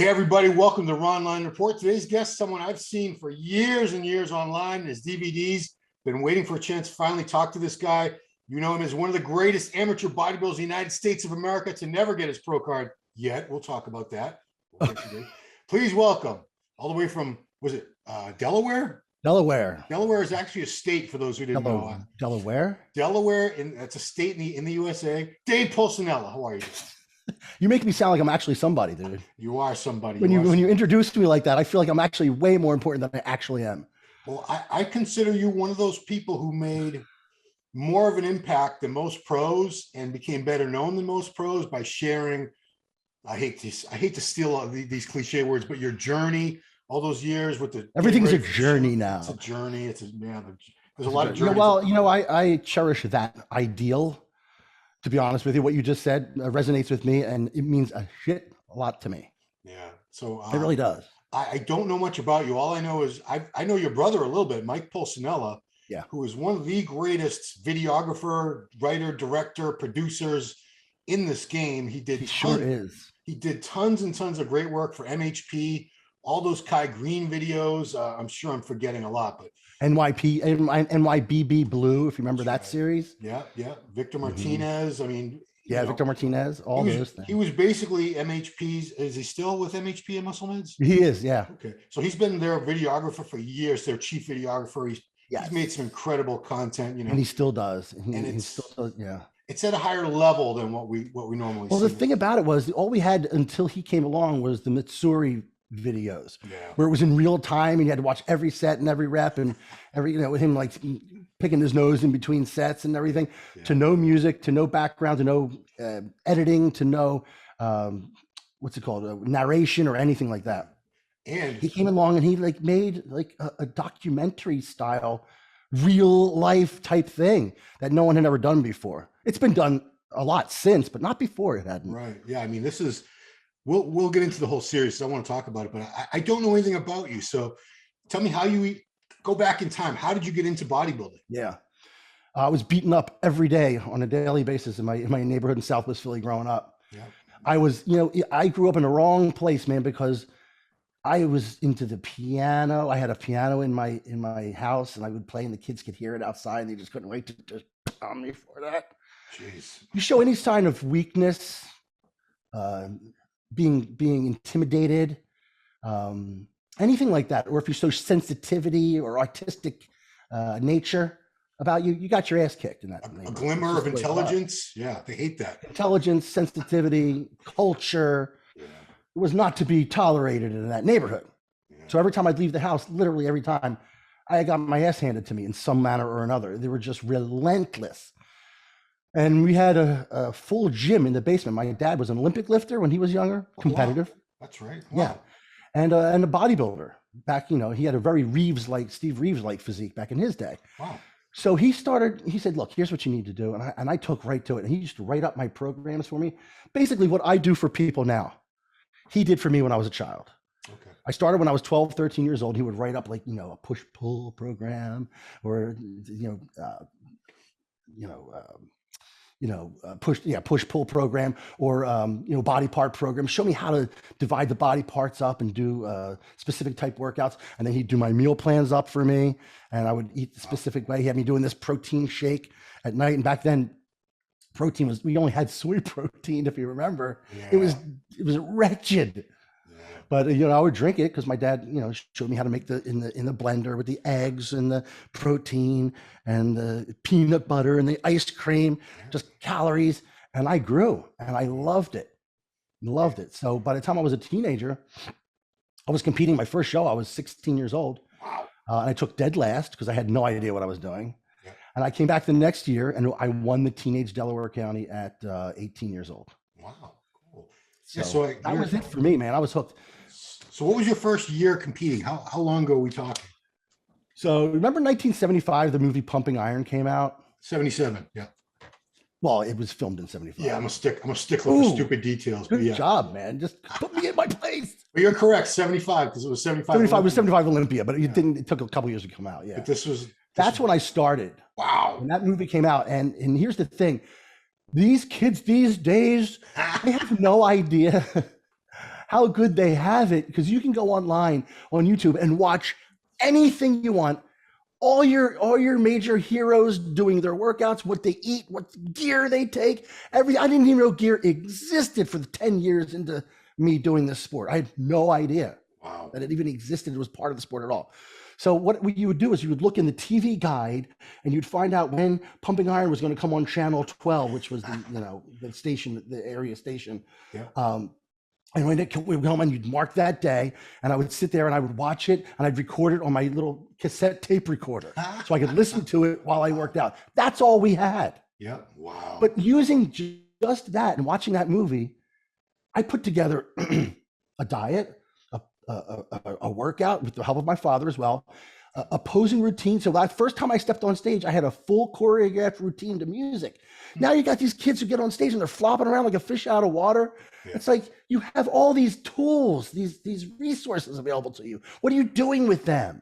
Hey everybody, welcome to Ronline Report. Today's guest, someone I've seen for years and years online, his DVDs. Been waiting for a chance to finally talk to this guy. You know him as one of the greatest amateur bodybuilders in the United States of America to never get his pro card yet. We'll talk about that. Please welcome, all the way from, was it Delaware? Delaware. Delaware is actually a state, for those who didn't know. Delaware? Delaware, and that's a state in the USA. Dave Pulcinella, how are you? You make me sound like I'm actually somebody, dude. You are somebody. When you introduce me like that, I feel like I'm actually way more important than I actually am. Well, I consider you one of those people who made more of an impact than most pros and became better known than most pros by sharing. I hate to steal all these cliche words, but your journey, all those years with the everything's a journey now. It's a journey. There's a lot of journeys. Well, I cherish that ideal. To be honest with you, what you just said resonates with me, and it means a lot to me. Yeah, so it really does. I don't know much about you. All I know is I know your brother a little bit, Mike Pulcinella, who is one of the greatest videographer, writer, director, producers in this game. He did He did tons and tons of great work for MHP, all those Kai Green videos. I'm sure I'm forgetting a lot, but NYBB Blue, if you remember that series. Yeah. Victor Martinez. I mean, Victor Martinez, all those things. He was basically MHP's. Is he still with MHP and Muscle Meds? He is, yeah. Okay. So he's been their videographer for years, their chief videographer. He's made some incredible content, And he still does. He still does, yeah. It's at a higher level than what we normally see. Well, the thing about it was all we had until he came along was the Mitsuri videos, where it was in real time and you had to watch every set and every rep and with him like picking his nose in between sets and everything, to no music, to no background, to no editing, to no narration or anything like that. And he came along and he made a documentary style, real life type thing that no one had ever done before. It's been done a lot since, but not before it hadn't. Right. Yeah. I mean, this is. We'll get into the whole series. So I want to talk about it, but I don't know anything about you. So tell me how you go back in time. How did you get into bodybuilding? Yeah. I was beaten up every day on a daily basis in my neighborhood in Southwest Philly growing up. Yeah. I was, I grew up in the wrong place, man, because I was into the piano. I had a piano in my house and I would play and the kids could hear it outside and they just couldn't wait to just pound me for that. Jeez. You show any sign of weakness, being intimidated, anything like that, or if you show sensitivity or artistic nature about you got your ass kicked in that. A glimmer of intelligence. Yeah, they hate that. Intelligence, sensitivity, culture. Yeah. It was not to be tolerated in that neighborhood. Yeah. So every time I'd leave the house, literally every time, I got my ass handed to me in some manner or another. They were just relentless. And we had a full gym in the basement. My dad was an Olympic lifter when he was younger, competitive. Wow. That's right. Wow. Yeah. And a bodybuilder back, he had a very Steve Reeves-like physique back in his day. Wow. So he said, look, here's what you need to do. And I took right to it. And he used to write up my programs for me. Basically what I do for people now, he did for me when I was a child. Okay. I started when I was 12, 13 years old. He would write up a push-pull program or, push-pull program or, body part program. Show me how to divide the body parts up and do specific type workouts. And then he'd do my meal plans up for me and I would eat the specific way. He had me doing this protein shake at night. And back then we only had soy protein, if you remember. Yeah. It was wretched. But I would drink it because my dad, showed me how to make in the blender with the eggs and the protein and the peanut butter and the ice cream, just calories. And I grew and I loved it. So by the time I was a teenager, I was competing my first show. I was 16 years old. Wow. And I took dead last because I had no idea what I was doing. Yeah. And I came back the next year and I won the Teenage Delaware County at 18 years old. Wow. Cool. So that was it for me, man. I was hooked. So what was your first year competing? How long ago are we talking? So remember 1975, the movie Pumping Iron came out? 77, yeah. Well, it was filmed in 75. Yeah, I'm a stickler for stupid details. Good job, man. Just put me in my place. But you're correct, 75, because it was 75. 75 was 75 Olympia, but it took a couple years to come out, yeah. But that's when I started. Wow. When that movie came out. And here's the thing. These kids these days, they have no idea how good they have it, because you can go online on YouTube and watch anything you want. All your major heroes doing their workouts, what they eat, what gear they take. I didn't even know gear existed for the 10 years into me doing this sport. I had no idea that it even existed. It was part of the sport at all. So what you would do is you would look in the TV guide and you'd find out when Pumping Iron was going to come on channel 12, which was the station, the area station. Yeah. And when it would come on, you'd mark that day, and I would sit there and I would watch it, and I'd record it on my little cassette tape recorder, so I could listen to it while I worked out. That's all we had. Yeah. Wow. But using just that and watching that movie, I put together a diet, a workout with the help of my father as well, a posing routine. So that first time I stepped on stage, I had a full choreographed routine to music. Now you got these kids who get on stage and they're flopping around like a fish out of water. Yeah. It's like you have all these tools, these resources available to you. What are you doing with them?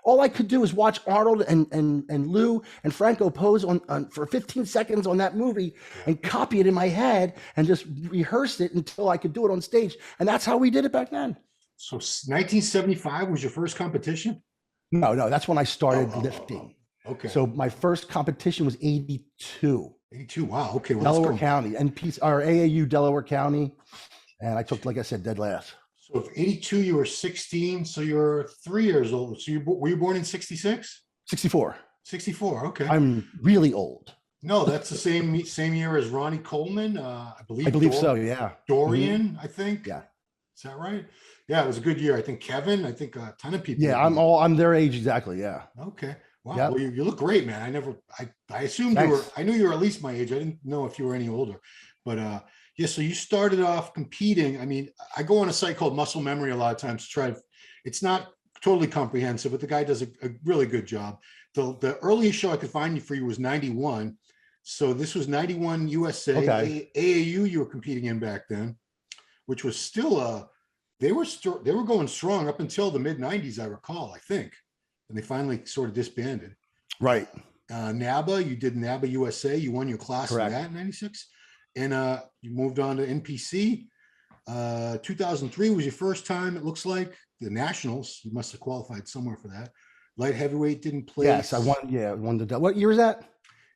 All I could do is watch Arnold and Lou and Franco pose on for 15 seconds on that movie and copy it in my head and just rehearse it until I could do it on stage. And that's how we did it back then. So 1975 was your first competition? No, that's when I started lifting. Okay. So my first competition was 82. 82. Wow. Okay. Well, Delaware County and AAU Delaware County. And I took, like I said, dead last. So if 82, you were 16. So you're 3 years old. So were you born in 66? 64. 64. Okay. I'm really old. No, that's the same year as Ronnie Coleman. I believe so. Yeah. Dorian, I think. Yeah. Is that right? Yeah, it was a good year. I think Kevin, a ton of people. Yeah, I'm their age exactly. Yeah. Okay. Wow. Yep. Well, you look great, man. I assumed Thanks. I knew you were at least my age. I didn't know if you were any older, but yeah. So you started off competing. I mean, I go on a site called Muscle Memory a lot of times to try. It's not totally comprehensive, but the guy does a really good job. The earliest show I could find for you was 91. So this was 91 USA. Okay. AAU you were competing in back then, which was still they were going strong up until the mid 90s, I recall, I think. And they finally sort of disbanded. Right. NABA, you did NABA USA. You won your class Correct. in that in 96. And you moved on to NPC. 2003 was your first time, it looks like. The Nationals, you must have qualified somewhere for that. Light heavyweight didn't place. Yes, I won. Yeah, won the. What year was that?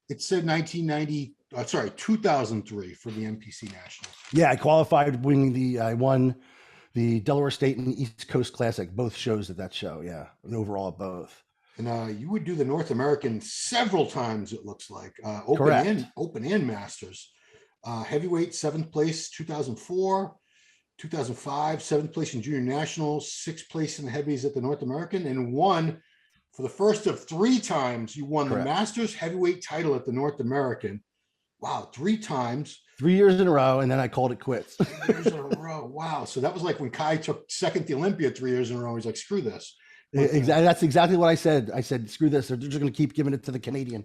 It said 2003 for the NPC Nationals. Yeah, I qualified I won the Delaware State and East Coast Classic, both shows at that show. Yeah, overall at both. And you would do the North American several times, it looks like. Open and Masters. Heavyweight, 7th place, 2004, 2005, 7th place in Junior Nationals, 6th place in the heavies at the North American, and won for the first of 3 times. You won the Masters heavyweight title at the North American. Wow, 3 times. 3 years in a row, and then I called it quits. 3 years in a row. Wow. So that was like when Kai took second to Olympia 3 years in a row. He's like, screw this. Exactly. That's exactly what I said. I said, screw this. They're just going to keep giving it to the Canadian.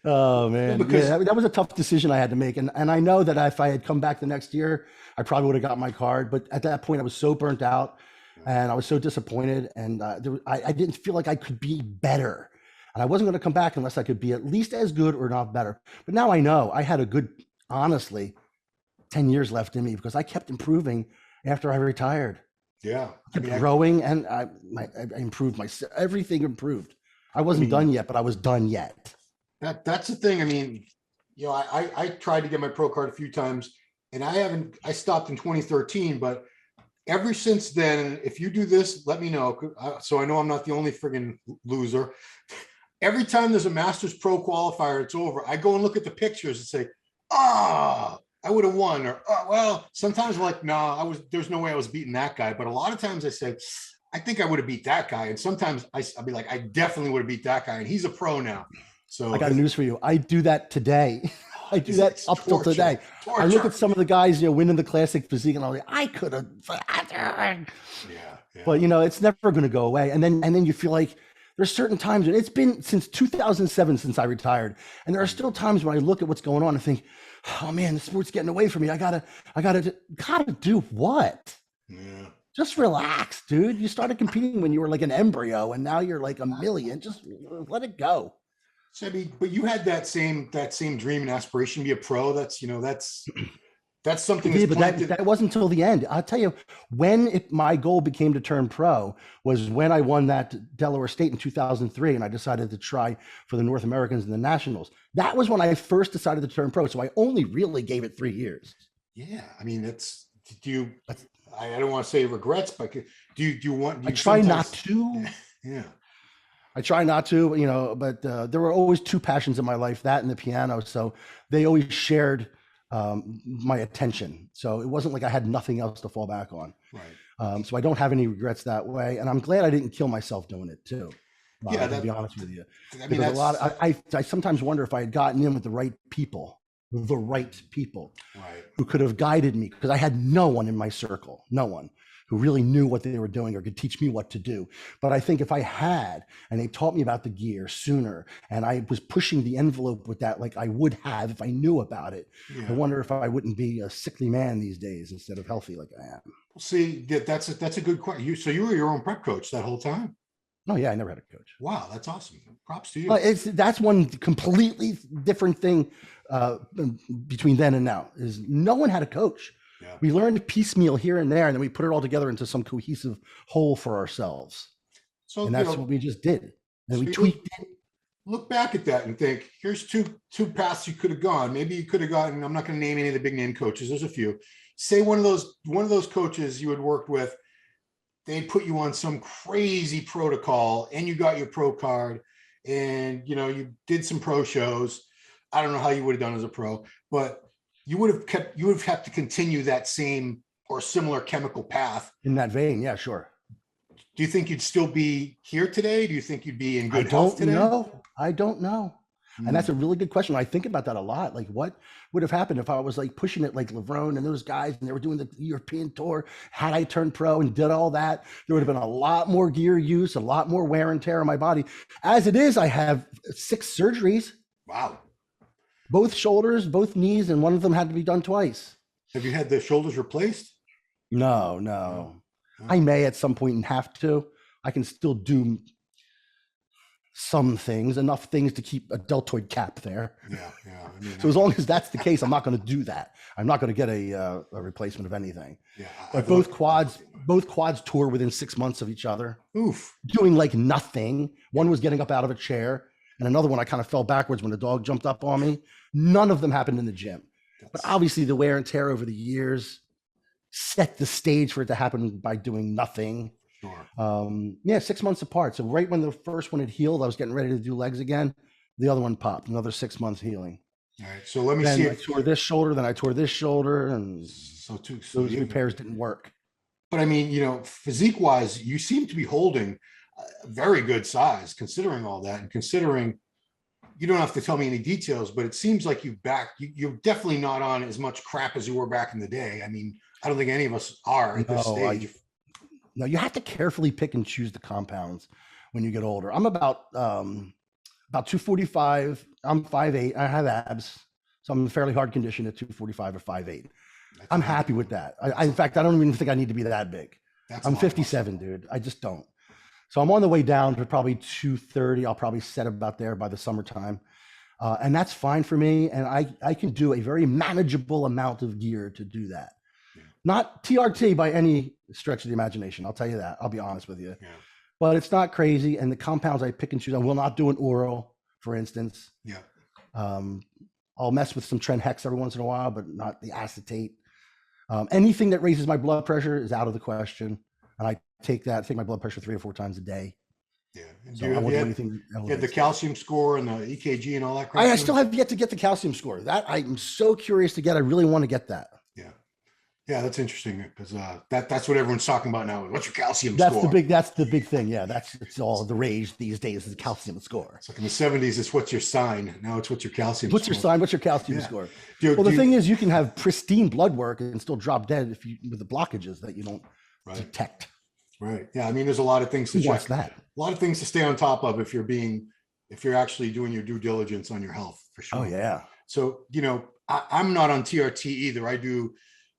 Oh, man. That was a tough decision I had to make. And I know that if I had come back the next year, I probably would have got my card. But at that point, I was so burnt out and I was so disappointed. And I didn't feel like I could be better. And I wasn't going to come back unless I could be at least as good or not better. But now I know I had a good, honestly, 10 years left in me because I kept improving after I retired. Yeah. I kept growing and I improved myself. Everything improved. I wasn't done yet, but I was done yet. That's the thing. I mean, I tried to get my pro card a few times and I stopped in 2013, but ever since then, if you do this, let me know. So I know I'm not the only friggin' loser. Every time there's a Masters Pro qualifier, it's over. I go and look at the pictures and say, I would have won. Or, well, sometimes I'm like, no, there's no way I was beating that guy. But a lot of times I say, I think I would have beat that guy. And sometimes I'll be like, I definitely would have beat that guy. And he's a pro now. So I got news for you. I do that today. I do that up till today. I look at some of the guys, winning the classic physique, and I'm like, I could have. Yeah. But it's never going to go away. And then you feel like there's certain times, and it's been since 2007 since I retired, and there are still times when I look at what's going on and think, oh man, the sport's getting away from me. I gotta do what? Yeah. Just relax, dude. You started competing when you were like an embryo, and now you're like a million. Just let it go. So, but you had that same dream and aspiration to be a pro. That's That's something Yeah, that's but planted. that wasn't until the end. I'll tell you, my goal became to turn pro was when I won that Delaware State in 2003, and I decided to try for the North Americans and the Nationals. That was when I first decided to turn pro. So I only really gave it 3 years. Yeah, I mean, do you, That's, I don't want to say regrets, but do you want, do I you try not sometimes, to. yeah, I try not to, but there were always two passions in my life, that and the piano. So they always shared my attention. So it wasn't like I had nothing else to fall back on. right. So I don't have any regrets that way. And I'm glad I didn't kill myself doing it too. Yeah, To be honest with you, I mean, because that's I sometimes wonder if I had gotten in with the right people, right. who could have guided me, because I had no one in my circle, no one who really knew what they were doing or could teach me what to do. But I think if I had, and they taught me about the gear sooner, and I was pushing the envelope with that, like I would have if I knew about it, Yeah. I wonder if I wouldn't be a sickly man these days instead of healthy like I am. See, that's a good question. So you were your own prep coach that whole time? No, yeah, I never had a coach. Wow, that's awesome. Props to you. That's one completely different thing between then and now. Is no one had a coach. Yeah. We learned piecemeal here and there, and then we put it all together into some cohesive whole for ourselves. So And that's what we just did. And so we you tweaked it. look back at that and think, here's two paths you could have gone. Maybe you could have gotten, I'm not going to name any of the big name coaches. There's a few. Say one of those coaches you had worked with, they put you on some crazy protocol and you got your pro card and you did some pro shows. I don't know how you would have done as a pro, but you would have had to continue that same or similar chemical path. In that vein, yeah, sure. Do you think you'd still be here today? Do you think you'd be in good health today? I don't know. And that's a really good question. I think about that a lot. Like, what would have happened if I was like pushing it like LeBron and those guys, and they were doing the European tour? Had I turned pro and did all that, there would have been a lot more gear use, a lot more wear and tear on my body. As it is, I have 6 surgeries. Wow. Both shoulders, both knees, and one of them had to be done twice. Have you had the shoulders replaced? No. I may at some point have to. I can still do some things, enough things to keep a deltoid cap there. Yeah. I mean, So as long as that's the case, I'm not going to do that. I'm not going to get a replacement of anything. Yeah. But both quads tore within 6 months of each other. Oof. Doing like nothing. One was getting up out of a chair, and another one I kind of fell backwards when the dog jumped up on me. None of them happened in the gym. But obviously the wear and tear over the years set the stage for it to happen by doing nothing. Sure. 6 months apart. So right when the first one had healed, I was getting ready to do legs again. The other one popped. Another 6 months healing. All right. So let me Then see. I tore this shoulder. Then I tore this shoulder, and So those repairs didn't work. But I mean, physique wise, you seem to be holding a very good size considering all that, and considering you don't have to tell me any details, but it seems like you're definitely not on as much crap as you were back in the day. I mean, I don't think any of us are at this stage. No, you have to carefully pick and choose the compounds when you get older. I'm about 245. I'm 5'8". I have abs, so I'm in fairly hard condition at 245 or 5'8". I'm happy with that. In fact, I don't even think I need to be that big. I'm 57, dude. I just don't. So I'm on the way down to probably 230. I'll probably set about there by the summertime. And that's fine for me. And I can do a very manageable amount of gear to do that. Yeah. Not TRT by any stretch of the imagination. I'll tell you that. I'll be honest with you. Yeah. But it's not crazy. And the compounds I pick and choose, I will not do an oral, for instance. Yeah. I'll mess with some Tren Hex every once in a while, but not the acetate. Anything that raises my blood pressure is out of the question. And I take my blood pressure 3 or 4 times a day. Yeah. So I won't do anything. You had the calcium score and the EKG and all that crap. I still have yet to get the calcium score. That I'm so curious to get. I really want to get that. Yeah. Yeah, that's interesting because that's what everyone's talking about now. What's your calcium score? That's the big thing. Yeah, it's all the rage these days is the calcium score. It's like in the 70s, it's what's your sign. Now it's what's your calcium score. Your sign? What's your calcium score? The thing is, you can have pristine blood work and still drop dead with the blockages that you don't detect. Right. Yeah. I mean, there's a lot of things to check. That? A lot of things to stay on top of if you're actually doing your due diligence on your health, for sure. Oh yeah. So, I'm not on TRT either. I do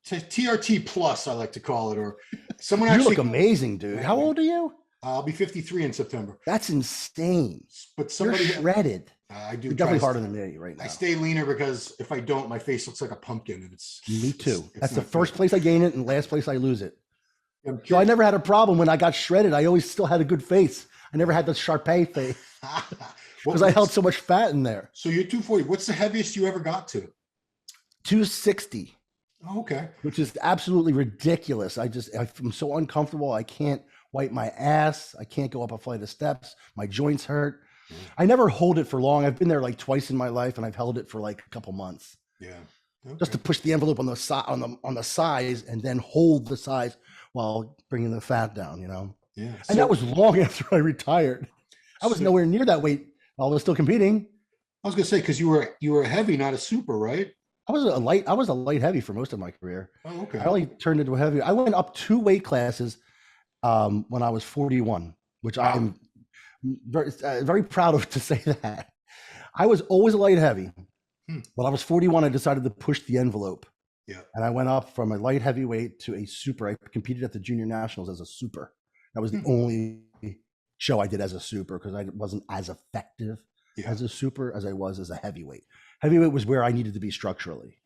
TRT plus, I like to call it, or someone you actually look amazing, dude. How old are you? I'll be 53 in September. That's insane. But You're somebody, shredded. I do You're try definitely to, harder than me right now. I stay leaner because if I don't, my face looks like a pumpkin, and Me too. That's the not first good. place I gain it and last place I lose it. I'm So I curious- never had a problem when I got shredded. I always still had a good face. I never had the Sharpay face because I held so much fat in there. So you're 240. What's the heaviest you ever got to? 260, Oh, okay. which is absolutely ridiculous. I'm so uncomfortable. I can't wipe my ass. I can't go up a flight of steps. My joints hurt. I never hold it for long. I've been there like twice in my life, and I've held it for like a couple months. Yeah. Okay. Just to push the envelope on the size, and then hold the size while bringing the fat down. Yeah. And that was long after I retired. I was nowhere near that weight while I was still competing. I was gonna say, because you were a heavy, not a super, right? I was a light heavy for most of my career. Oh, okay. I only turned into a heavy. I went up 2 weight classes when I was 41, which I'm very proud of to say that. I was always a light heavy. When I was 41, I decided to push the envelope. Yeah. And I went up from a light heavyweight to a super. I competed at the junior nationals as a super. That was the only show I did as a super because I wasn't as effective as a super as I was as a heavyweight. Heavyweight was where I needed to be structurally.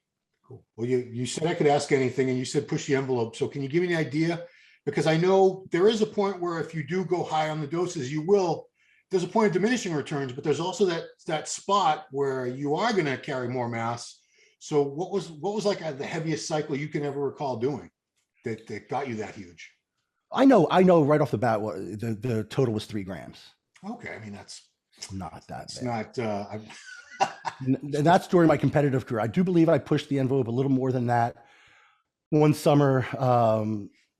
Cool. Well, you said I could ask anything, and you said push the envelope. So can you give me an idea? Because I know there is a point where if you do go high on the doses, there's a point of diminishing returns, but there's also that spot where you are going to carry more mass. So what was like the heaviest cycle you can ever recall doing that got you that huge? I know right off the bat what the total was 3 grams. Okay. I mean, that's not that it's bad. not, And that's during my competitive career. I do believe I pushed the envelope a little more than that. One summer,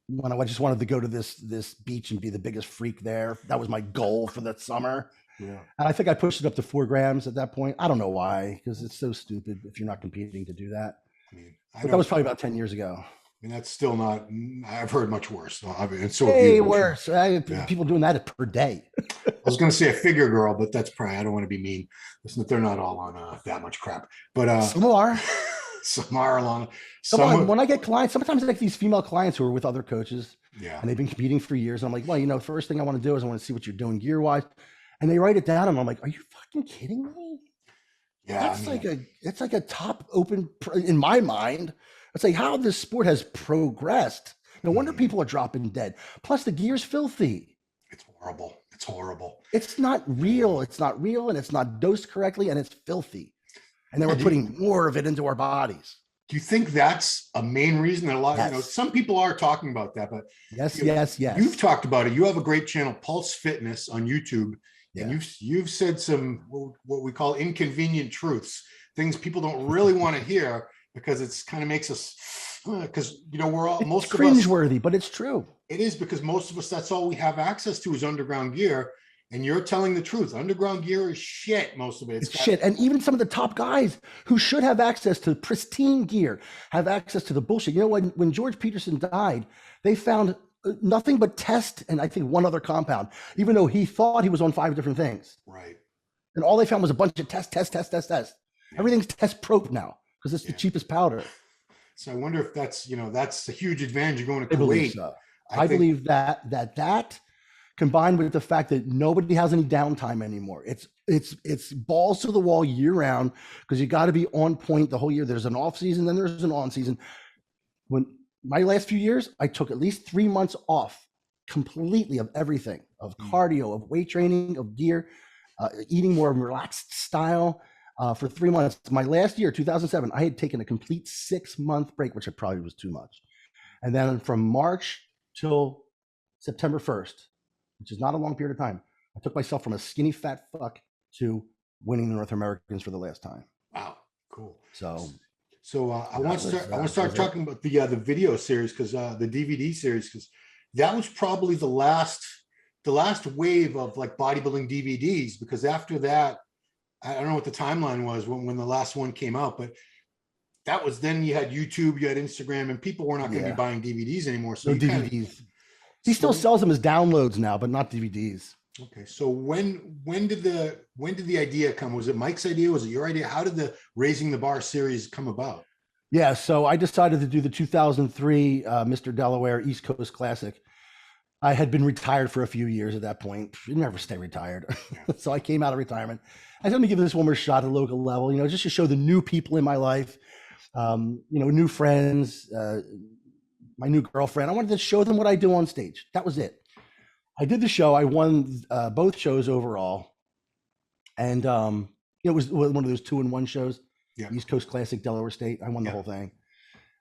when I just wanted to go to this beach and be the biggest freak there. That was my goal for that summer. yeah. And I think I pushed it up to 4 grams at that point. I don't know why, because it's so stupid if you're not competing to do that. I mean, But that was probably about 10 years ago. I mean, that's still not, I've heard much worse. So, I mean, it's so Way beautiful. worse. People doing that per day. I was going to say a figure girl, but that's probably, I don't want to be mean. They're not all on that much crap, but Some are. some are along. Come on, when I get clients, sometimes I get these female clients who are with other coaches, yeah, and they've been competing for years. And I'm like, well, first thing I want to do is I want to see what you're doing gear wise. And they write it down, and I'm like, are you fucking kidding me? yeah. It's like a top open in my mind. It's like how this sport has progressed. No wonder people are dropping dead. Plus the gear's filthy. It's horrible. It's horrible. It's not real. It's not real, and it's not dosed correctly, and it's filthy. And then we're putting more of it into our bodies. Do you think that's a main reason that a lot of, some people are talking about that, but yes. You've talked about it. You have a great channel, Pulse Fitness on YouTube. Yeah. And you've said some, what we call inconvenient truths, things people don't really want to hear because it's kind of makes us, because, we're all, most of us, cringeworthy, but it's true. It is, because most of us, that's all we have access to is underground gear. And you're telling the truth. Underground gear is shit. Most of it. It's shit. And even some of the top guys who should have access to pristine gear have access to the bullshit. When George Peterson died, they found nothing but test and I think one other compound, even though he thought he was on 5 different things. Right. And all they found was a bunch of test. Yeah. Everything's test prop now because it's the cheapest powder. So I wonder if that's, that's a huge advantage of going to I believe Kuwait. so. I believe that combined with the fact that nobody has any downtime anymore. It's balls to the wall year round because you got to be on point the whole year. There's an off season, then there's an on season. When my last few years, I took at least 3 months off completely of everything, of cardio, of weight training, of gear, eating more relaxed style for 3 months. My last year, 2007, I had taken a complete 6-month break, which probably was too much. And then from March till September 1st, which is not a long period of time, I took myself from a skinny fat fuck to winning the North Americans for the last time. Wow, cool. So I want to start talking about the video series, because the DVD series, because that was probably the last wave of like bodybuilding DVDs, because after that, I don't know what the timeline was when the last one came out, but that was, then you had YouTube, you had Instagram, and people were not going to be buying DVDs anymore. So no DVDs. He still sells them as downloads now, but not DVDs. Okay. So when did the idea come? Was it Mike's idea? Was it your idea? How did the Raising the Bar series come about? Yeah. So I decided to do the 2003 Mr. Delaware East Coast Classic. I had been retired for a few years at that point. You never stay retired. So I came out of retirement. I said, let me give this one more shot at the local level, just to show the new people in my life, new friends, my new girlfriend. I wanted to show them what I do on stage. That was it. I did the show. I won both shows overall. And it was one of those 2-in-1 shows, East Coast Classic, Delaware State. I won the whole thing.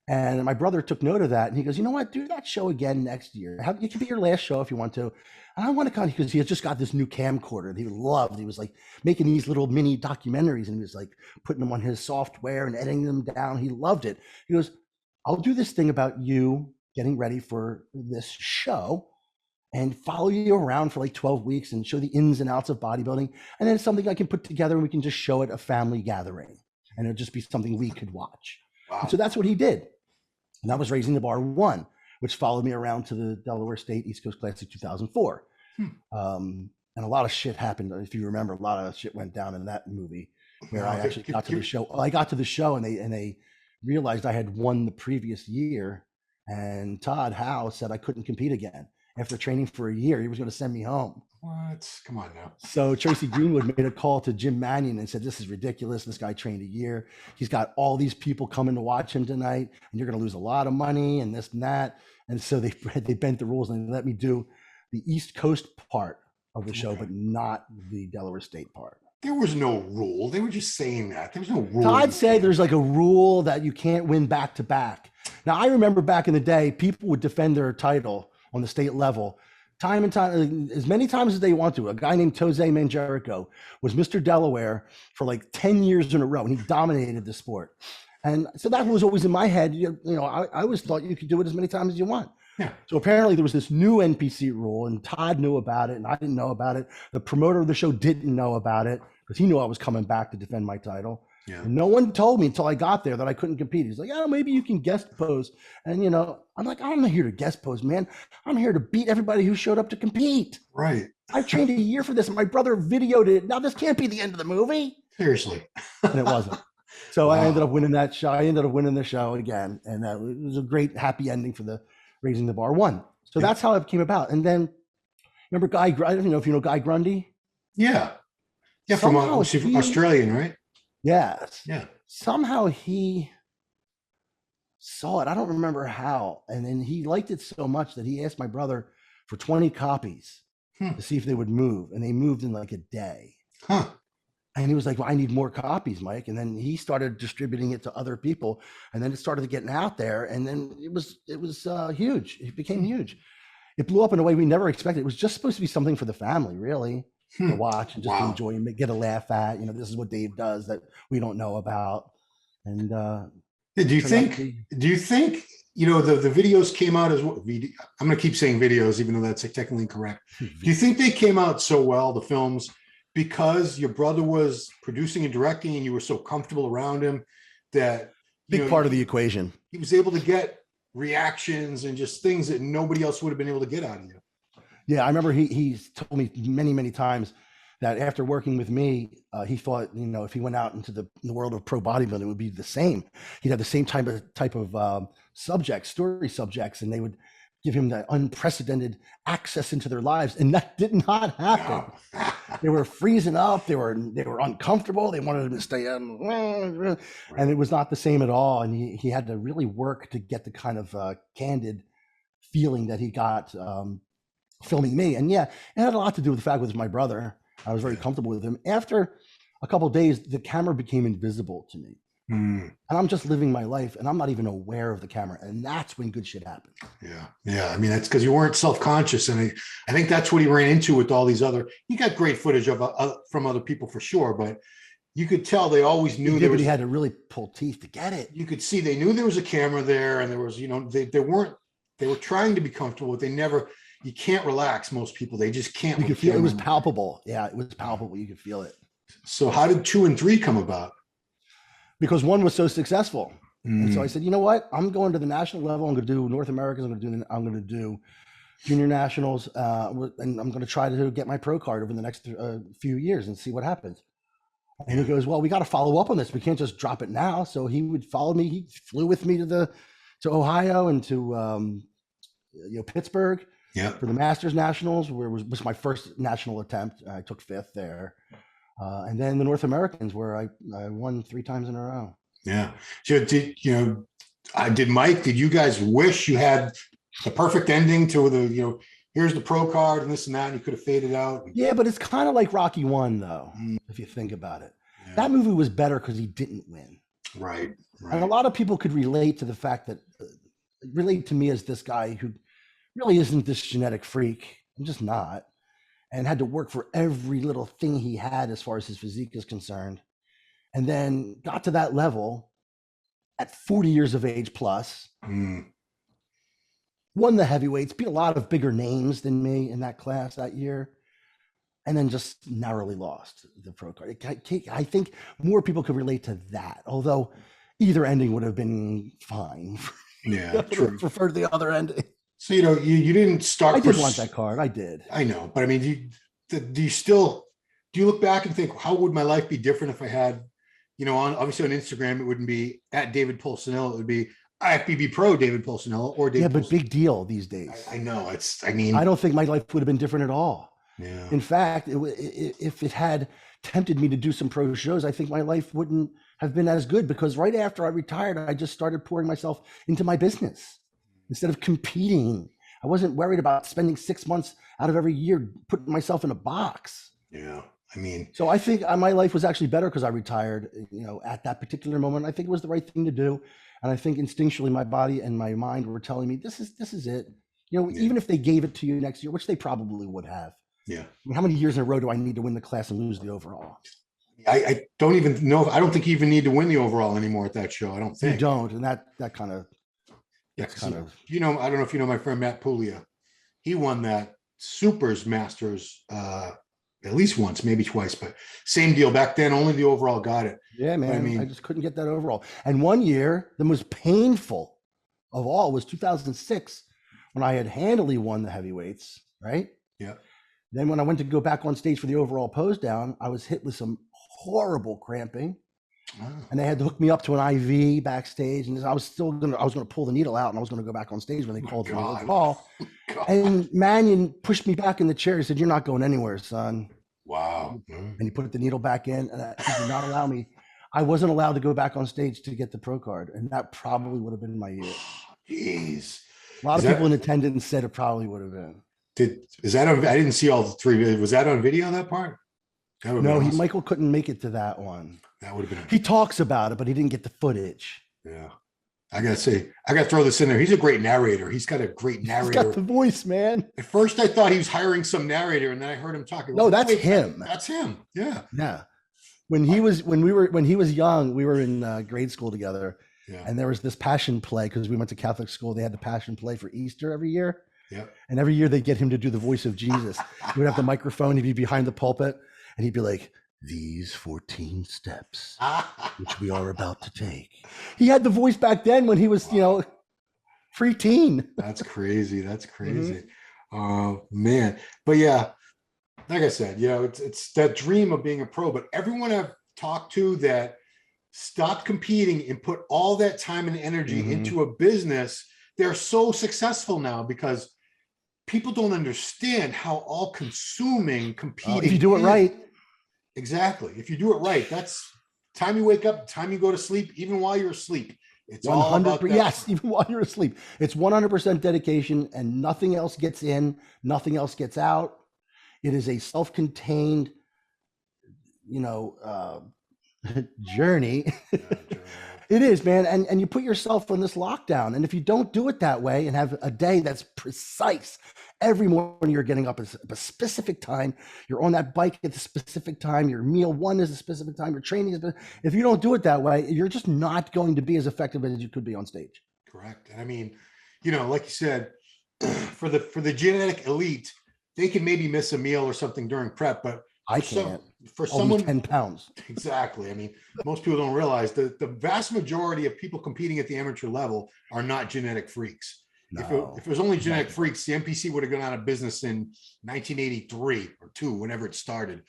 And my brother took note of that, and he goes, you know what, do that show again next year. It could be your last show if you want to. And I want to because he had just got this new camcorder that he loved. He was like making these little mini documentaries, and he was like putting them on his software and editing them down. He loved it. He goes, I'll do this thing about you getting ready for this show and follow you around for like 12 weeks and show the ins and outs of bodybuilding. And then it's something I can put together and we can just show at a family gathering. And it'll just be something we could watch. Wow. And so that's what he did. And that was Raising the Bar 1, which followed me around to the Delaware State East Coast Classic 2004. And a lot of shit happened. If you remember, a lot of shit went down in that movie where I actually got to the show. I got to the show and they realized I had won the previous year. And Todd Howe said I couldn't compete again. After training for a year, he was going to send me home. What? Come on now. So Tracy Greenwood made a call to Jim Mannion and said, this is ridiculous. This guy trained a year. He's got all these people coming to watch him tonight, and you're going to lose a lot of money and this and that. And so they bent the rules and they let me do the East Coast part of the show, but not the Delaware State part. There was no rule. They were just saying that. There was no rule. Todd said there's like a rule that you can't win back to back. Now, I remember back in the day, people would defend their title on the state level time and time, as many times as they want to. A guy named Jose Manjerico was Mr. Delaware for like 10 years in a row, and he dominated the sport. And so that was always in my head. I always thought you could do it as many times as you want. Yeah. So apparently there was this new NPC rule, and Todd knew about it, and I didn't know about it. The promoter of the show didn't know about it because he knew I was coming back to defend my title. Yeah. And no one told me until I got there that I couldn't compete. He's like, oh, maybe you can guest pose. And, I'm like, I'm not here to guest pose, man. I'm here to beat everybody who showed up to compete. Right. I've trained a year for this, and my brother videoed it. Now, this can't be the end of the movie. Seriously. And it wasn't. So wow. I ended up winning that show. I ended up winning the show again. And it was a great, happy ending for the Raising the Bar 1. So that's how it came about. And then, remember I don't know if you know Guy Grundy? Yeah. Yeah, from Australian, right? Yes. Yeah. Somehow he saw it. I don't remember how. And then he liked it so much that he asked my brother for 20 copies to see if they would move. And they moved in like a day. Huh. And he was like, well, I need more copies, Mike. And then he started distributing it to other people. And then it started getting out there. And then it was huge. It became huge. It blew up in a way we never expected. It was just supposed to be something for the family, really. To watch and just to enjoy and get a laugh at. This is what Dave does that we don't know about. And do you think the videos came out as well? I'm going to keep saying videos, even though that's technically incorrect. Do you think they came out so well, the films, because your brother was producing and directing and you were so comfortable around him that big part of the equation? He was able to get reactions and just things that nobody else would have been able to get out of you. Yeah, I remember he's told me many, many times that after working with me, he thought, if he went out into the world of pro bodybuilding, it would be the same. He'd have the same type of story subjects, and they would give him that unprecedented access into their lives. And that did not happen. No. They were freezing up. They were uncomfortable. They wanted him to stay in. And it was not the same at all. And he had to really work to get the kind of candid feeling that he got filming me. And yeah, it had a lot to do with the fact with my brother. I was very comfortable with him. After a couple of days, the camera became invisible to me. And I'm just living my life and I'm not even aware of the camera. And that's when good shit happens. Yeah. Yeah. I mean, that's because you weren't self-conscious. And I think that's what he ran into with all these he got great footage from other people for sure, but you could tell they always knew but he had to really pull teeth to get it. You could see they knew there was a camera there and there was, they were trying to be comfortable, but you can't relax most people. They just can't. You could feel it was palpable. Yeah, it was palpable. You could feel it. So how did 2 and 3 come about? Because 1 was so successful. And so I said, you know what? I'm going to the national level. I'm going to do North Americans. I'm going to do junior nationals. And I'm going to try to get my pro card over the next few years and see what happens. And he goes, well, we got to follow up on this. We can't just drop it now. So he would follow me. He flew with me to Ohio and to Pittsburgh Yeah. For the Masters Nationals, where was my first national attempt. I took 5th there. And then the North Americans, where I won 3 times in a row. Yeah. So did you guys wish you had the perfect ending to the, here's the pro card and this and that, and you could have faded out? Yeah, but it's kind of like Rocky 1, though, if you think about it. Yeah. That movie was better because he didn't win. Right. And a lot of people could relate to the fact that, relate to me as this guy who really isn't this genetic freak. I'm just not. And had to work for every little thing he had as far as his physique is concerned. And then got to that level at 40 years of age plus. Won the heavyweights, beat a lot of bigger names than me in that class that year. And then just narrowly lost the pro card. I think more people could relate to that. Although either ending would have been fine. Yeah, true. Prefer the other ending. So, you didn't start. I did want that card. I did. I know. But I mean, do you look back and think, how would my life be different if I had, obviously on Instagram, it wouldn't be at David Pulcinella. It would be IFBB Pro David Pulcinella or David. Yeah, but big deal these days. I know. I don't think my life would have been different at all. Yeah. In fact, if it had tempted me to do some pro shows, I think my life wouldn't have been as good, because right after I retired, I just started pouring myself into my business instead of competing. I wasn't worried about spending 6 months out of every year putting myself in a box. Yeah. I mean, so I think my life was actually better because I retired, at that particular moment. I think it was the right thing to do. And I think instinctually my body and my mind were telling me, this is it. Even if they gave it to you next year, which they probably would have. Yeah. I mean, how many years in a row do I need to win the class and lose the overall? I don't even know. I don't think you even need to win the overall anymore at that show. I don't think. You don't. And that kind of, I don't know if you know my friend Matt Puglia. He won that Supers Masters at least once, maybe twice, but same deal. Back then, only the overall got it. Yeah, man. I just couldn't get that overall. And one year, the most painful of all was 2006, when I had handily won the heavyweights, right? Yeah. Then when I went to go back on stage for the overall pose down, I was hit with some horrible cramping. Wow. And they had to hook me up to an IV backstage, and I was gonna pull the needle out, and I was gonna go back on stage when they called for the call. And Mannion pushed me back in the chair. He said, "You're not going anywhere, son." Wow. And he put the needle back in, and he did not allow me. I wasn't allowed to go back on stage to get the pro card, and that probably would have been my year. Jeez. A lot of people in attendance said it probably would have been. I didn't see all the 3. Was that on video, that part? No, awesome. Michael couldn't make it to that one. That would have been. He talks about it, but he didn't get the footage. Yeah. I got to throw this in there. He's a great narrator. He's got a great narrator. He's got the voice, man. At first I thought he was hiring some narrator, and then I heard him talking. No, that's him. That's him. Yeah. Yeah. When he was young, we were in grade school together. Yeah. And there was this passion play, because we went to Catholic school. They had the passion play for Easter every year. Yeah. And every year they get him to do the voice of Jesus. He would have the microphone. He'd be behind the pulpit, and he'd be like, "These 14 steps, which we are about to take." He had the voice back then when he was, preteen. That's crazy. That's crazy. Mm-hmm. Oh, man. But yeah, like I said, it's that dream of being a pro. But everyone I've talked to that stopped competing and put all that time and energy into a business, they're so successful now, because people don't understand how all-consuming competing if you do it right. Exactly. If you do it right, that's time you wake up, time you go to sleep, even while you're asleep. It's 100%, all about that. Yes, even while you're asleep. It's 100% dedication, and nothing else gets in, nothing else gets out. It is a self-contained, journey. It is, man. And you put yourself on this lockdown. And if you don't do it that way and have a day that's precise, every morning you're getting up at a specific time, you're on that bike at a specific time, your meal one is a specific time, your training is, if you don't do it that way, you're just not going to be as effective as you could be on stage. Correct. And I mean, like you said, for the genetic elite, they can maybe miss a meal or something during prep, but I can't. For someone 10 pounds. Exactly. I mean, most people don't realize that the vast majority of people competing at the amateur level are not genetic freaks. No, if it was only genetic freaks, the NPC would have gone out of business in 1983 or 2, whenever it started.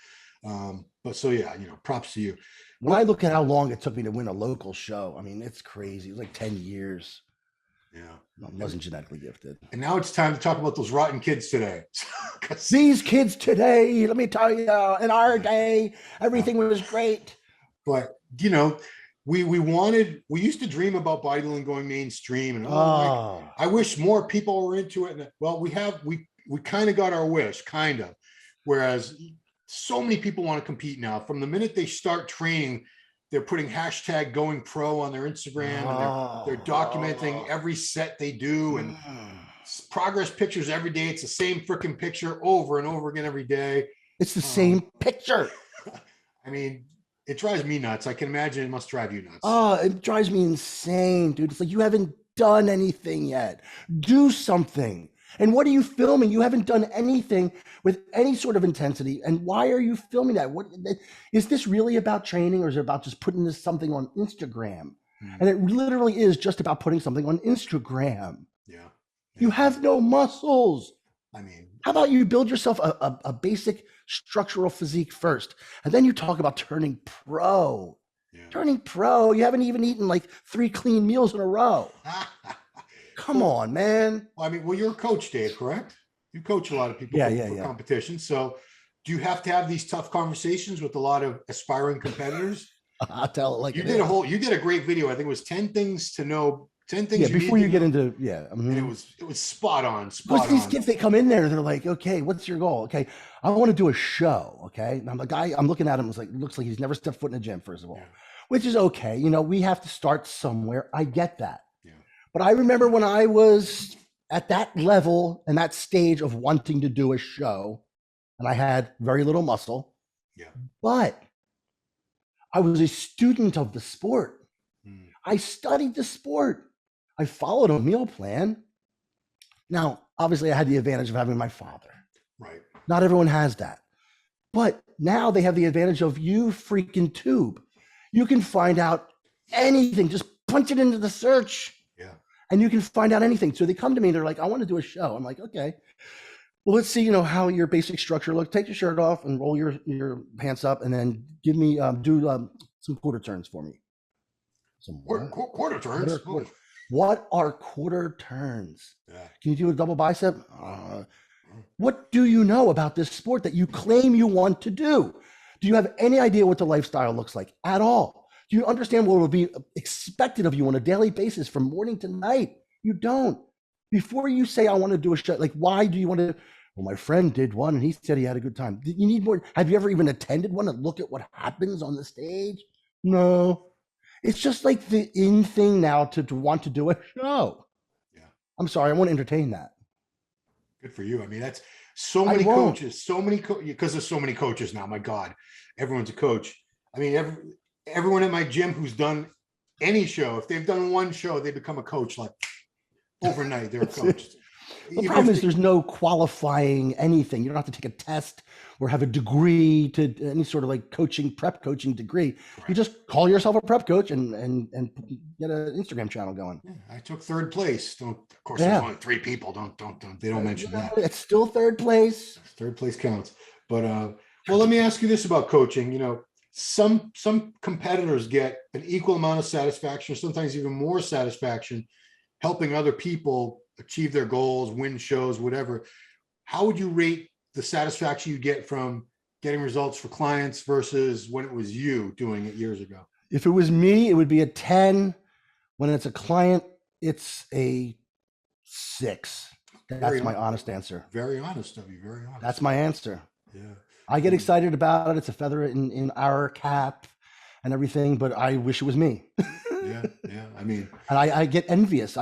But so yeah, props to you. When I look at how long it took me to win a local show, I mean, it's crazy. It was like 10 years. Yeah. I wasn't genetically gifted. And now it's time to talk about those rotten kids today. These kids today, let me tell you, in our day, everything was great. But we used to dream about bodybuilding going mainstream, and I wish more people were into it. And well, we kind of got our wish, kind of. Whereas so many people want to compete now. From the minute they start training, they're putting hashtag going pro on their Instagram, and they're documenting every set they do and progress pictures every day. It's the same freaking picture over and over again every day. It's the same picture. I mean, it drives me nuts. I can imagine it must drive you nuts. Oh, it drives me insane, dude. It's like, you haven't done anything yet. Do something. And what are you filming? You haven't done anything with any sort of intensity. And why are you filming that? What is this really about training, or is it about just putting this something on Instagram? And it literally is just about putting something on Instagram. Yeah. You have no muscles. I mean, how about you build yourself a basic structural physique first, and then you talk about turning pro. Yeah. Turning pro, you haven't even eaten like 3 clean meals in a row. Come on, man. I mean, well, you're a coach, Dave, correct? You coach a lot of people for competition. So do you have to have these tough conversations with a lot of aspiring competitors? I'll tell it like you did a great video. I think it was 10 things to know. 10 things before you get into and it was spot on. Because these kids, they come in there, they're like, okay, what's your goal? Okay, I want to do a show. Okay, and the guy, I'm looking at him, looks like he's never stepped foot in a gym, first of all, which is okay. We have to start somewhere. I get that. But I remember when I was at that level and that stage of wanting to do a show, and I had very little muscle, but I was a student of the sport. I studied the sport. I followed a meal plan. Now, obviously, I had the advantage of having my father. Right. Not everyone has that. But now they have the advantage of you freaking tube. You can find out anything. Just punch it into the search. And you can find out anything. So they come to me, they're like, I want to do a show. I'm like, okay, well, let's see, how your basic structure looks. Take your shirt off and roll your pants up, and then give me, do some quarter turns for me. Some quarter turns? What are quarter turns? Can you do a double bicep? What do you know about this sport that you claim you want to do? Do you have any idea what the lifestyle looks like at all? Do you understand what will be expected of you on a daily basis from morning to night? You don't. Before you say, I want to do a show, like, why do you want to? Well, my friend did one and he said he had a good time. You need more. Have you ever even attended one and look at what happens on the stage? No. It's just like the in thing now to want to do a show. Yeah. I'm sorry. I won't entertain that. Good for you. I mean, that's so many coaches, because there's so many coaches now. My God, everyone's a coach. I mean, everyone at my gym who's done any show, if they've done one show, they become a coach like overnight. They're a coach. The problem is there's no qualifying anything. You don't have to take a test or have a degree to any sort of like prep coaching degree. Right. You just call yourself a prep coach and get an Instagram channel going. Yeah, I took 3rd place. Of course, there's only 3 people. They don't mention that. It's still 3rd place. 3rd place counts. But well, let me ask you this about coaching. Some competitors get an equal amount of satisfaction, or sometimes even more satisfaction, helping other people achieve their goals, win shows, whatever. How would you rate the satisfaction you get from getting results for clients versus when it was you doing it years ago? If it was me, it would be a 10. When it's a client, it's a 6. That's my honest answer. Very honest of you. Very honest. That's my answer. Yeah. I get excited about it. It's a feather in our cap and everything, but I wish it was me. Yeah. I mean, and I get envious.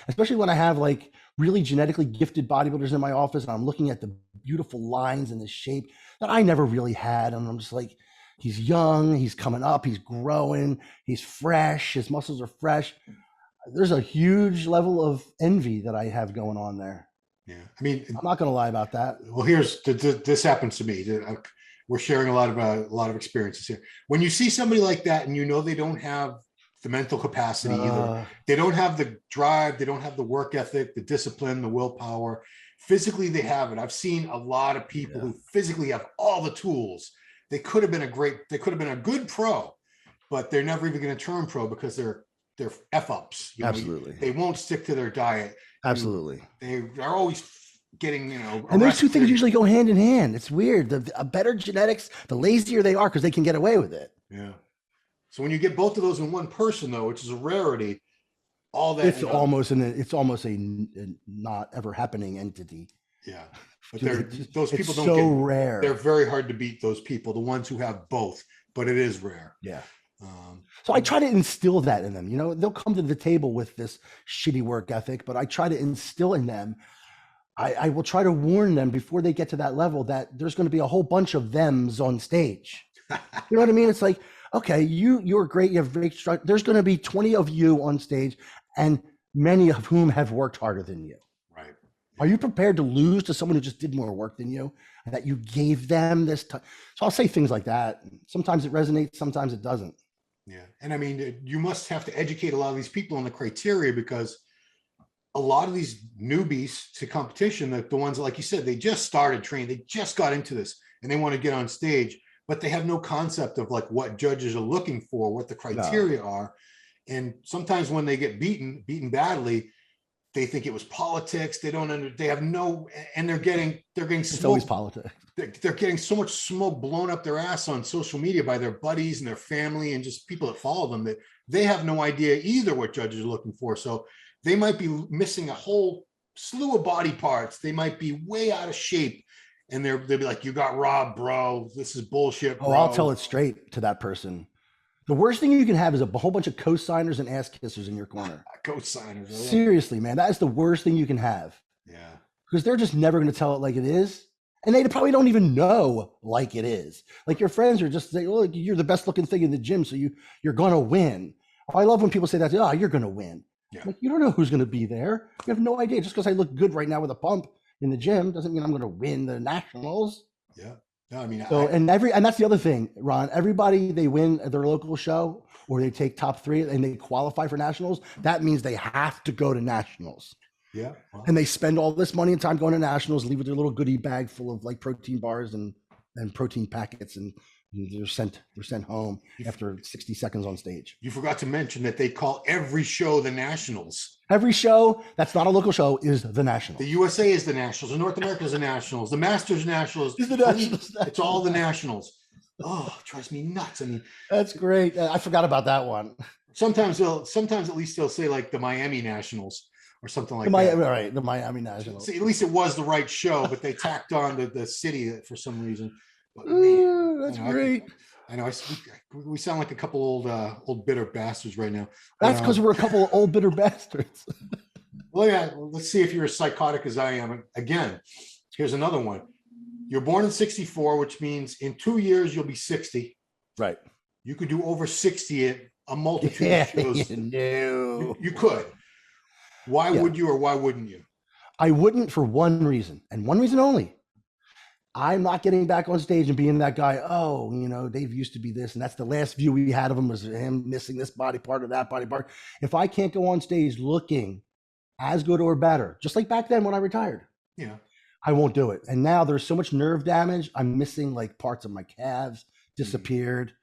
Especially when I have like really genetically gifted bodybuilders in my office, and I'm looking at the beautiful lines and the shape that I never really had. And I'm just like, he's young, he's coming up, he's growing, he's fresh, his muscles are fresh. There's a huge level of envy that I have going on there. Yeah, I mean, I'm not going to lie about that. Well, this happens to me. We're sharing a lot of experiences here. When you see somebody like that, and they don't have the mental capacity either, they don't have the drive, they don't have the work ethic, the discipline, the willpower. Physically, they have it. I've seen a lot of people who physically have all the tools. They could have been a good pro, but they're never even going to turn pro because they're they're F ups. Absolutely. They won't stick to their diet. Absolutely. They are always getting, and those two things usually go hand in hand. It's weird. The better genetics, the lazier they are because they can get away with it. Yeah. So when you get both of those in one person, though, which is a rarity, all that it's almost a not ever happening entity. Yeah. But those people don't so get rare. They're very hard to beat, those people, the ones who have both, but it is rare. Yeah. So I try to instill that in them. You know, they'll come to the table with this shitty work ethic, but I try to instill in them. I will try to warn them before they get to that level that there's going to be a whole bunch of thems on stage. You know what I mean? It's like, okay, you're great. You have great structure. There's going to be 20 of you on stage, and many of whom have worked harder than you. Right. Are you prepared to lose to someone who just did more work than you and that you gave them this time? So I'll say things like that. Sometimes it resonates, sometimes it doesn't. Yeah. And I mean, you must have to educate a lot of these people on the criteria, because a lot of these newbies to competition, the ones, like you said, they just started training, they just got into this and they want to get on stage, but they have no concept of like what judges are looking for, what the criteria are. And sometimes when they get beaten badly, they think it was politics. They have no, and they're getting it's always politics. They're getting so much smoke blown up their ass on social media by their buddies and their family and just people that follow them, that they have no idea either what judges are looking for. So they might be missing a whole slew of body parts. They might be way out of shape, and they'll be like, "You got robbed, bro. This is bullshit, bro." Oh, I'll tell it straight to that person. The worst thing you can have is a whole bunch of co-signers and ass kissers in your corner. Co-signers. Seriously, man, that is the worst thing you can have. Yeah. Because they're just never going to tell it like it is. And they probably don't even know like it is. Like your friends are just saying, well, you're the best looking thing in the gym, so you're going to win. I love when people say that, oh, you're going to win. Yeah. Like, you don't know who's going to be there. You have no idea. Just because I look good right now with a pump in the gym doesn't mean I'm going to win the nationals. Yeah. No, I mean, and that's the other thing, Ron. Everybody, they win at their local show or they take top 3 and they qualify for nationals. That means they have to go to nationals. Yeah. Well, and they spend all this money and time going to nationals, leave with their little goodie bag full of like protein bars and protein packets, and they're sent home after 60 seconds on stage. You forgot to mention that they call every show the nationals. Every show that's not a local show is the nationals. The USA is the nationals. The North America is the nationals. The Masters nationals. Is the nationals. It's all the nationals. Oh, it drives me nuts. I mean, that's great. I forgot about that one. Sometimes at least they'll say like the Miami Nationals or something like that. Right, the Miami Nationals. See, at least it was the right show, but they tacked on the city for some reason. But man, that's great. I know we sound like a couple old bitter bastards right now. That's because we're a couple of old bitter bastards. Well, yeah. Let's see if you're as psychotic as I am. Again, here's another one. You're born in 64, which means in 2 years you'll be 60. Right. You could do over 60 at a multitude of shows. No. You could. Why would you, or why wouldn't you? I wouldn't, for one reason, and one reason only. I'm not getting back on stage and being that guy. Oh, Dave used to be this, and that's the last view we had of him was him missing this body part or that body part. If I can't go on stage looking as good or better, just like back then when I retired, I won't do it. And now there's so much nerve damage. I'm missing like parts of my calves disappeared.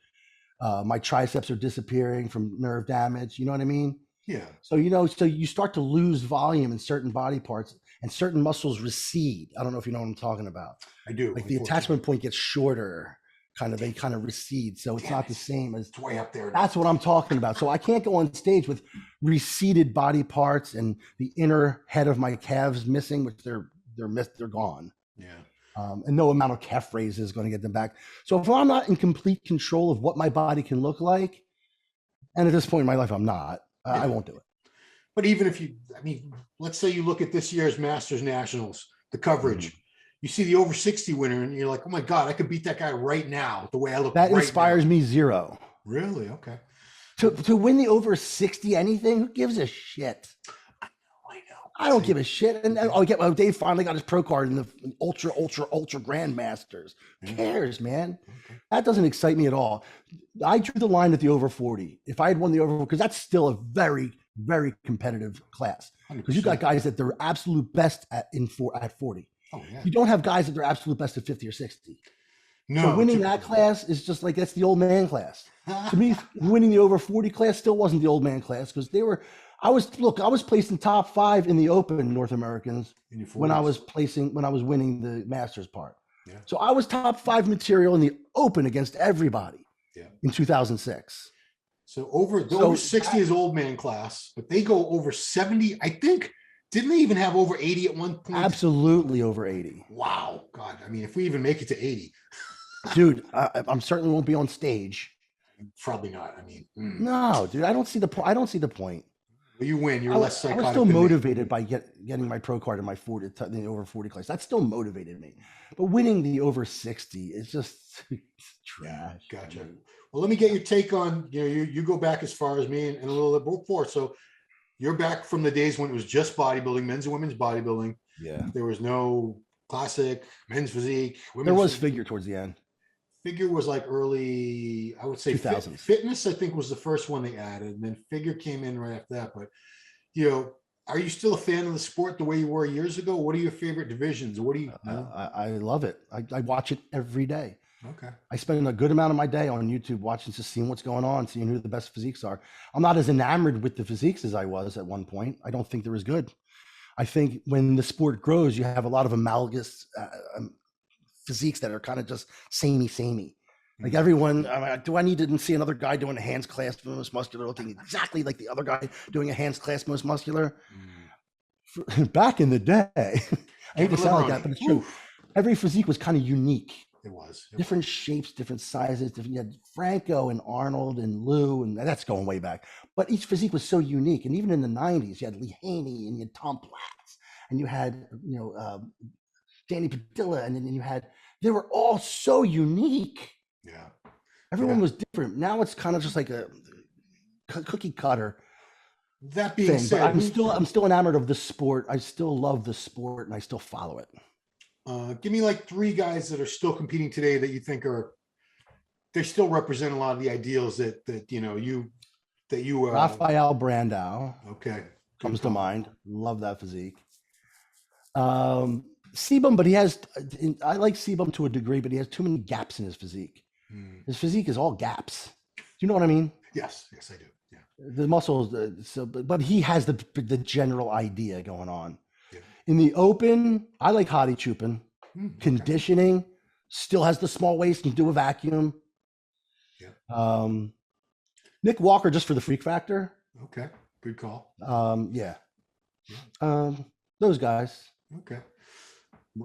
My triceps are disappearing from nerve damage. You know what I mean? Yeah. So, so you start to lose volume in certain body parts and certain muscles recede. I don't know if you know what I'm talking about. I do. Like the attachment point gets shorter, they kind of recede. So it's not the same as. It's way up there. That's what I'm talking about. So I can't go on stage with receded body parts and the inner head of my calves missing, which they're gone. Yeah. And no amount of calf raise is going to get them back. So if I'm not in complete control of what my body can look like, and at this point in my life, I'm not, I won't do it. But even if let's say you look at this year's Masters Nationals, the coverage, you see the over 60 winner and you're like, oh my God, I could beat that guy right now, the way I look. That right inspires now. me zero. Really? Okay. To win the over 60 anything, who gives a shit? I know. I don't give a shit. And Dave finally got his pro card in the ultra grandmasters. Who cares, man? Okay. That doesn't excite me at all. I drew the line at the over 40. If I had won the over, because that's still a very, very competitive class. Because you got guys that they're absolute best at 40. Oh, yeah. You don't have guys that they're absolute best at 50 or 60. No. So winning that class is just like, that's the old man class. To me, winning the over 40 class still wasn't the old man class because I was placing top 5 in the open North Americans In your when I 40s. was winning the masters part. Yeah. So I was top 5 material in the open against everybody Yeah. in 2006. So over 60 is old man class, but they go over 70. I think, didn't they even have over 80 at one point? Absolutely over 80. Wow. God. I mean, if we even make it to 80. Dude, I'm certainly won't be on stage. Probably not. I mean, No, dude, I don't see the point. I don't see the point. Well, you win. You're less psychotic. I was still motivated by getting my pro card in my the over 40 class. That still motivated me. But winning the over 60 is just trash. Yeah, gotcha. Well, let me get your take on, you go back as far as me and a little bit before. So you're back from the days when it was just bodybuilding, men's and women's bodybuilding. Yeah. There was no classic, men's physique. There was figure towards the end. Figure was like early, I would say 2000s. Fitness, I think, was the first one they added. And then figure came in right after that. But, are you still a fan of the sport the way you were years ago? What are your favorite divisions? What do you I love it. I watch it every day. Okay. I spend a good amount of my day on YouTube watching, just seeing what's going on, seeing who the best physiques are. I'm not as enamored with the physiques as I was at one point. I don't think they're as good. I think when the sport grows, you have a lot of analogous physiques that are kind of just samey. Like everyone, do I need to see another guy doing a hands clasp most muscular looking exactly like the other guy doing a hands clasp most muscular? Back in the day, I hate to sound like that, but it's true. Every physique was kind of unique. It was. Different shapes, different sizes. You had Franco and Arnold and Lou, and that's going way back. But each physique was so unique. And even in the 90s, you had Lee Haney and you had Tom Platz, and you had, Danny Padilla, and then they were all so unique. Yeah. Everyone was different. Now it's kind of just like a cookie cutter. That being said, I'm still enamored of the sport. I still love the sport, and I still follow it. Give me like 3 guys that are still competing today that you think they still represent a lot of the ideals that you Rafael Brandao. Okay. Comes to mind. Love that physique. Sebum, but I like Sebum to a degree, but he has too many gaps in his physique. His physique is all gaps. Do you know what I mean? Yes, I do. Yeah. The muscles, but he has the general idea going on. Yeah. In the open, I like Hadi Chupin. Conditioning, still has the small waist, can do a vacuum. Yeah. Nick Walker, just for the freak factor. Okay, good call. Yeah. Those guys. Okay.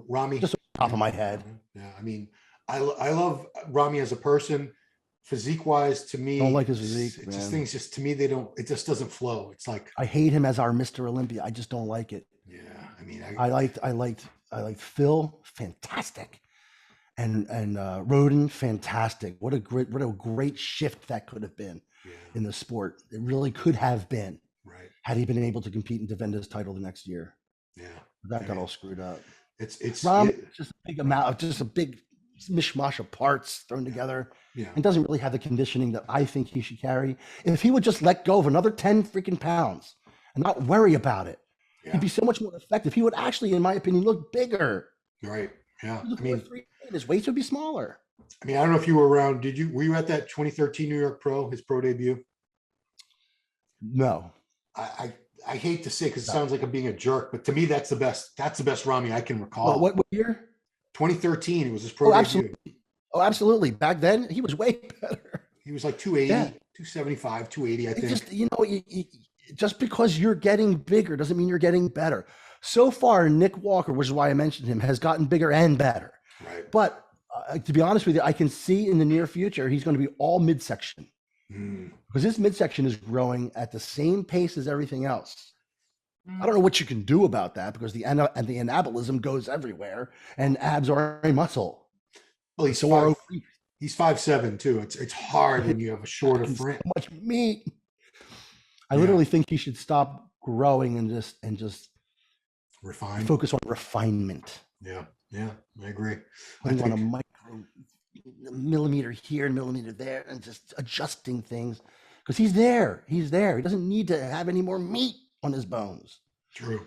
Rami. Just off the top of my head. Yeah, I mean, I love Rami as a person. Physique wise, to me, don't like his physique. It's just things. Just to me, it just doesn't flow. It's like I hate him as our Mr. Olympia. I just don't like it. Yeah, I mean, I liked Phil, fantastic, and Roden, fantastic. What a great shift that could have been in the sport. It really could have been. Right. Had he been able to compete and defend his title the next year. Yeah. That got all screwed up. It's just a big amount, just a big mishmash of parts thrown together. Yeah. And doesn't really have the conditioning that I think he should carry. If he would just let go of another 10 freaking pounds and not worry about it, he'd be so much more effective. He would actually, in my opinion, look bigger. Right. Yeah. I mean, his waist would be smaller. I mean, I don't know if you were around. Were you at that 2013 New York Pro, his pro debut? No. I hate to say, because it sounds like I'm being a jerk, but to me, that's the best Rami I can recall. What year? 2013. It was his pro debut. Absolutely. Back then, he was way better. He was like 280, 275, 280, I think. Just because you're getting bigger doesn't mean you're getting better. So far, Nick Walker, which is why I mentioned him, has gotten bigger and better. Right. But to be honest with you, I can see in the near future, he's going to be all midsection. Because his midsection is growing at the same pace as everything else. I don't know what you can do about that because the anabolism goes everywhere and abs are a muscle. Well, he's 5'7" too. It's hard when you have a shorter frame. So much meat. I literally think he should stop growing and just refine. Focus on refinement. Yeah, I agree. I want a millimeter here and millimeter there and just adjusting things because he's there. He doesn't need to have any more meat on his bones. True.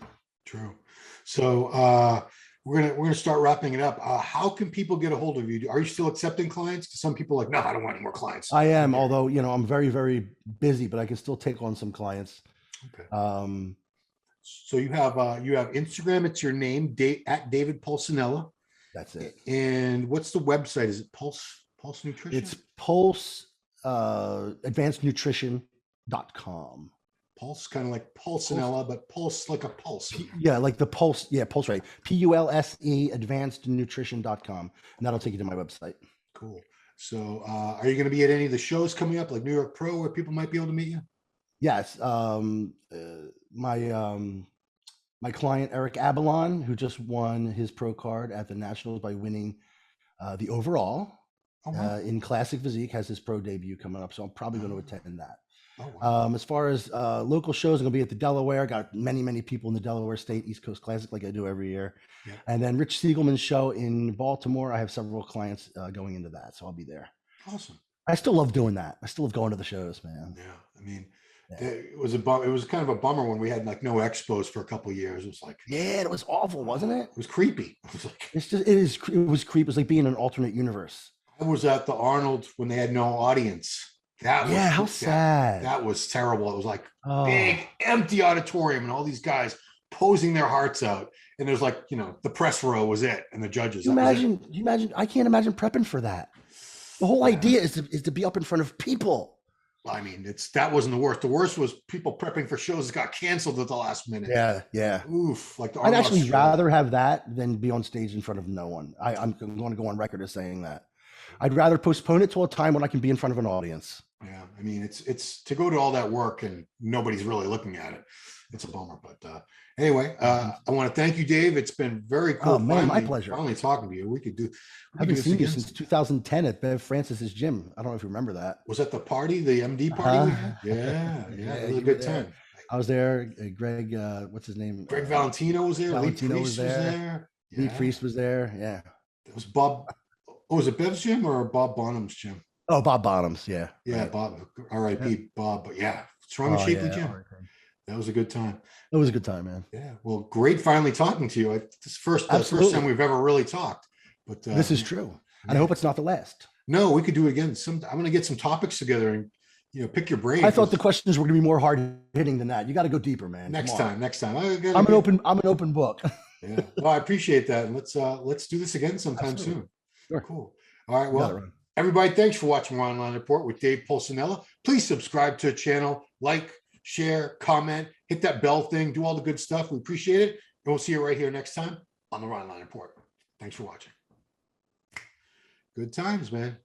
So we're gonna start wrapping it up. How can people get a hold of you? Are you still accepting clients? Because some people are like, no, I don't want any more clients. I am, although, you know, I'm very, very busy, but I can still take on some clients. Okay. Um, So you have Instagram. It's your name, at David Pulcinella. that's it. And what's the website? Is it Pulse Nutrition? It's Pulse advancednutrition.com. Pulse, kind of like Pulcinella, but pulse like a pulse. Yeah, like the Pulse. Yeah, Pulse, right. PULSE advancednutrition.com. And that'll take you to my website. Cool. So are you going to be at any of the shows coming up, like New York Pro, where people might be able to meet you? Yes. My client, Eric Abalon, who just won his pro card at the Nationals by winning the overall in classic physique, has his pro debut coming up. So I'm probably going to attend that. Oh, wow. As far as local shows, I'm going to be at the Delaware. Got many people in the Delaware State East Coast Classic, like I do every year. Yeah. And then Rich Siegelman's show in Baltimore. I have several clients going into that, so I'll be there. Awesome. I still love doing that. I still love going to the shows, man. Yeah. I mean, it was kind of a bummer when we had like no expos for a couple of years. It was like, yeah, it was awful, wasn't it? It was creepy. It was like, it was creepy. It was like being in an alternate universe. I was at the Arnold when they had no audience. How sad. That was terrible. It was like big empty auditorium and all these guys posing their hearts out. And there's like, you know, the press row was it, and the judges. You imagine, I can't imagine prepping for that. The whole idea is to be up in front of people. I mean, that wasn't the worst. The worst was people prepping for shows that got canceled at the last minute. Yeah. Oof. Like I'd actually rather have that than be on stage in front of no one. I'm going to go on record as saying that. I'd rather postpone it till a time when I can be in front of an audience. Yeah, I mean, it's to go to all that work and nobody's really looking at it. It's a bummer, but anyway, I want to thank you, Dave. It's been very cool. Oh man, my pleasure. Finally talking to you. I haven't seen you since 2010 at Bev Francis's gym. I don't know if you remember that. Was that the party, the MD party? Yeah, it was a good time. I was there. Greg, what's his name? Greg Valentino was there. Valentino was there. Lee Priest was there. Yeah. It was Bob. Oh, was it Bev's gym or Bob Bonham's gym? Oh, Bob Bottoms. Yeah. Yeah, right. Bob. R.I.P. Bob. But yeah, strong and shapely gym. That was a good time. It was a good time, man. Yeah. Well, great finally talking to you. This first time we've ever really talked. But this is true. And I hope it's not the last. No, we could do it again. I'm going to get some topics together and, you know, pick your brain. I thought the questions were going to be more hard hitting than that. You got to go deeper, man. Next time. I'm an open book. Yeah. Well, I appreciate that. And let's do this again sometime soon. Sure. Cool. All right. Well, everybody, thanks for watching Ronline Report with Dave Pulcinella. Please subscribe to the channel, like, share, comment, hit that bell thing, do all the good stuff. We appreciate it. And we'll see you right here next time on the Ronline Report. Thanks for watching. Good times, man.